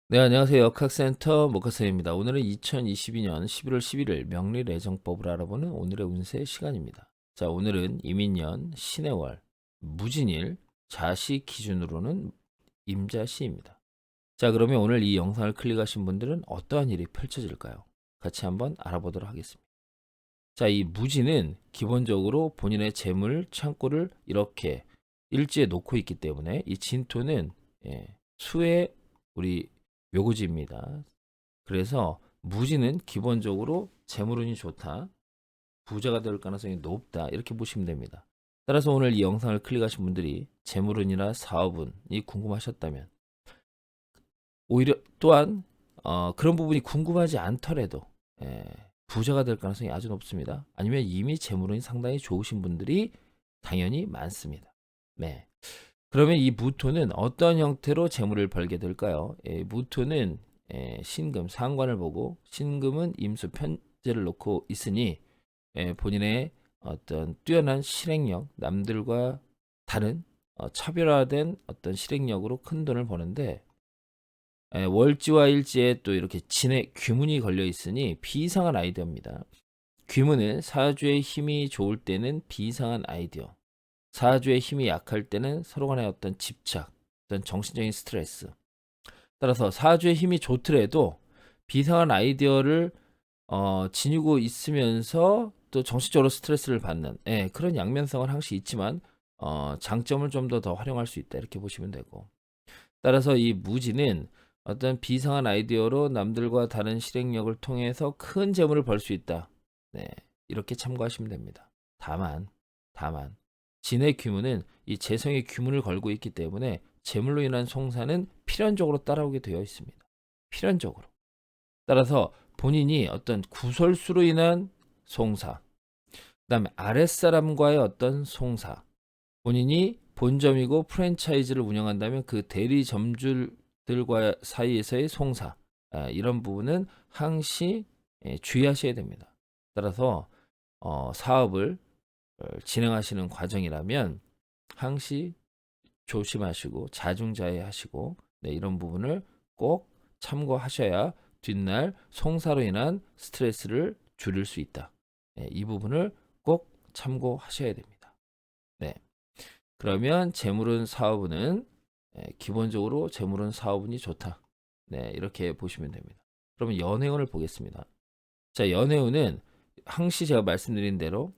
네, 안녕하세요. 역학센터 목화쌤입니다. 오늘은 2022년 11월 11일 명리래정법을 알아보는 오늘의 운세 시간입니다. 자, 오늘은 이민년 신해월 무진일 자시 기준으로는 임자시입니다. 자, 그러면 오늘 이 영상을 클릭하신 분들은 어떠한 일이 펼쳐질까요? 같이 한번 알아보도록 하겠습니다. 자, 이 무진은 기본적으로 본인의 재물 창고를 이렇게 일지에 놓고 있기 때문에 이 진토는 수의 우리 묘구지입니다. 그래서 무지는 기본적으로 재물운이 좋다. 부자가 될 가능성이 높다. 이렇게 보시면 됩니다. 따라서 오늘 이 영상을 클릭하신 분들이 재물운이나 사업운이 궁금하셨다면 오히려 또한 그런 부분이 궁금하지 않더라도 예, 부자가 될 가능성이 아주 높습니다. 아니면 이미 재물운이 상당히 좋으신 분들이 당연히 많습니다. 네. 그러면 이 무토는 어떤 형태로 재물을 벌게 될까요? 무토는 신금, 상관을 보고 신금은 임수, 편제를 놓고 있으니 본인의 어떤 뛰어난 실행력, 남들과 다른 차별화된 어떤 실행력으로 큰 돈을 버는데 월지와 일지에 또 이렇게 진의 귀문이 걸려 있으니 비상한 아이디어입니다. 귀문은 사주의 힘이 좋을 때는 비상한 아이디어, 사주의 힘이 약할 때는 서로 간의 어떤 집착, 어떤 정신적인 스트레스. 따라서 사주의 힘이 좋더라도 비상한 아이디어를 지니고 있으면서 또 정신적으로 스트레스를 받는 그런 양면성은 항상 있지만 장점을 좀 더 활용할 수 있다 이렇게 보시면 되고 따라서 이 무지는 어떤 비상한 아이디어로 남들과 다른 실행력을 통해서 큰 재물을 벌 수 있다. 네, 이렇게 참고하시면 됩니다. 다만 진의 귀문은 이 재성의 귀문을 걸고 있기 때문에 재물로 인한 송사는 필연적으로 따라오게 되어 있습니다. 필연적으로. 따라서 본인이 어떤 구설수로 인한 송사, 그다음에 아랫사람과의 어떤 송사, 본인이 본점이고 프랜차이즈를 운영한다면 그 대리 점주들과 사이에서의 송사, 이런 부분은 항시 주의하셔야 됩니다. 따라서 사업을 진행하시는 과정이라면 항시 조심하시고 자중자애하시고 이런 부분을 꼭 참고하셔야 뒷날 송사로 인한 스트레스를 줄일 수 있다. 이 부분을 꼭 참고하셔야 됩니다. 네. 그러면 재물은 사업은 기본적으로 재물은 사업운이 좋다. 네, 이렇게 보시면 됩니다. 그러면 연애운을 보겠습니다. 자, 연애운은 항시 제가 말씀드린 대로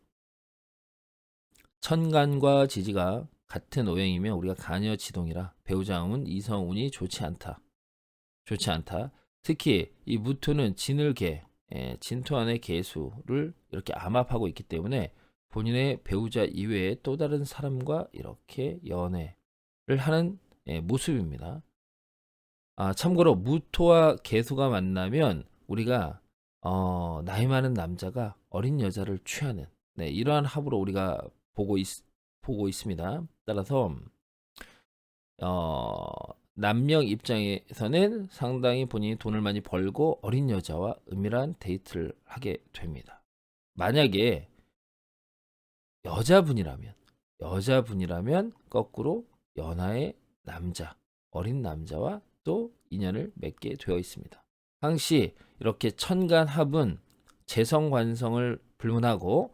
천간과 지지가 같은 오행이면 우리가 간여지동이라 배우자운 이성운이 좋지 않다. 좋지 않다. 특히 이 무토는 진을개, 진토 안의 개수를 이렇게 암합하고 있기 때문에 본인의 배우자 이외에 또 다른 사람과 이렇게 연애를 하는 모습입니다. 참고로 무토와 개수가 만나면 우리가 나이 많은 남자가 어린 여자를 취하는 이러한 합으로 우리가 보고 있습니다. 따라서 어, 남녀 입장에서는 상당히 본인이 돈을 많이 벌고 어린 여자와 은밀한 데이트를 하게 됩니다. 만약에 여자분이라면 여자분이라면 거꾸로 연하의 남자, 어린 남자와 또 인연을 맺게 되어 있습니다. 항시 이렇게 천간합은 재성관성을 불문하고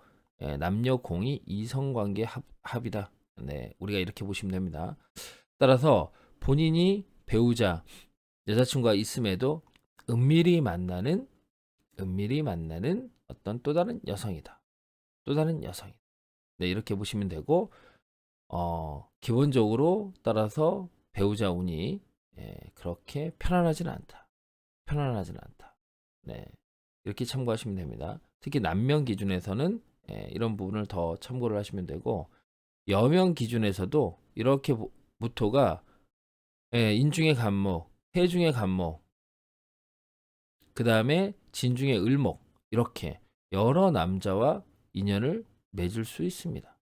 남녀 공이 이성관계 합이다. 네, 우리가 이렇게 보시면 됩니다. 따라서 본인이 배우자, 여자친구가 있음에도 은밀히 만나는 어떤 또 다른 여성이다. 또 다른 여성이다. 네, 이렇게 보시면 되고 기본적으로 따라서 배우자 운이 그렇게 편안하지는 않다. 편안하지는 않다. 네, 이렇게 참고하시면 됩니다. 특히 남명 기준에서는 이런 부분을 더 참고를 하시면 되고 여명 기준에서도 이렇게 무토가 인중의 간목, 해중의 간목, 그 다음에 진중의 을목 이렇게 여러 남자와 인연을 맺을 수 있습니다.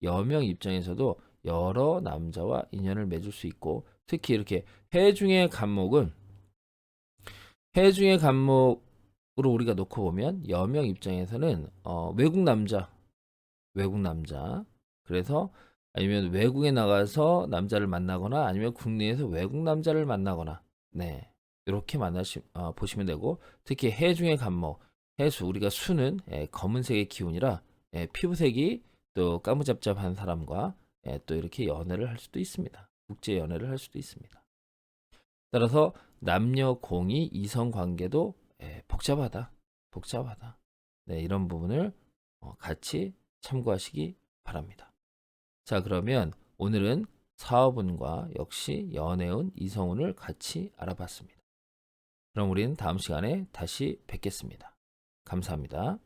여명 입장에서도 여러 남자와 인연을 맺을 수 있고 특히 이렇게 해중의 간목으로 우리가 놓고 보면 여명 입장에서는 외국 남자 그래서 아니면 외국에 나가서 남자를 만나거나 아니면 국내에서 외국 남자를 만나거나 네 이렇게 보시면 되고, 특히 해 중의 간목, 해수, 우리가 수는 검은색의 기운이라 피부색이 또 까무잡잡한 사람과 또 이렇게 연애를 할 수도 있습니다. 국제 연애를 할 수도 있습니다. 따라서 남녀 공이 이성 관계도 복잡하다. 네, 이런 부분을 같이 참고하시기 바랍니다. 자, 그러면 오늘은 사업운과 역시 연애운, 이성운을 같이 알아봤습니다. 그럼 우리는 다음 시간에 다시 뵙겠습니다. 감사합니다.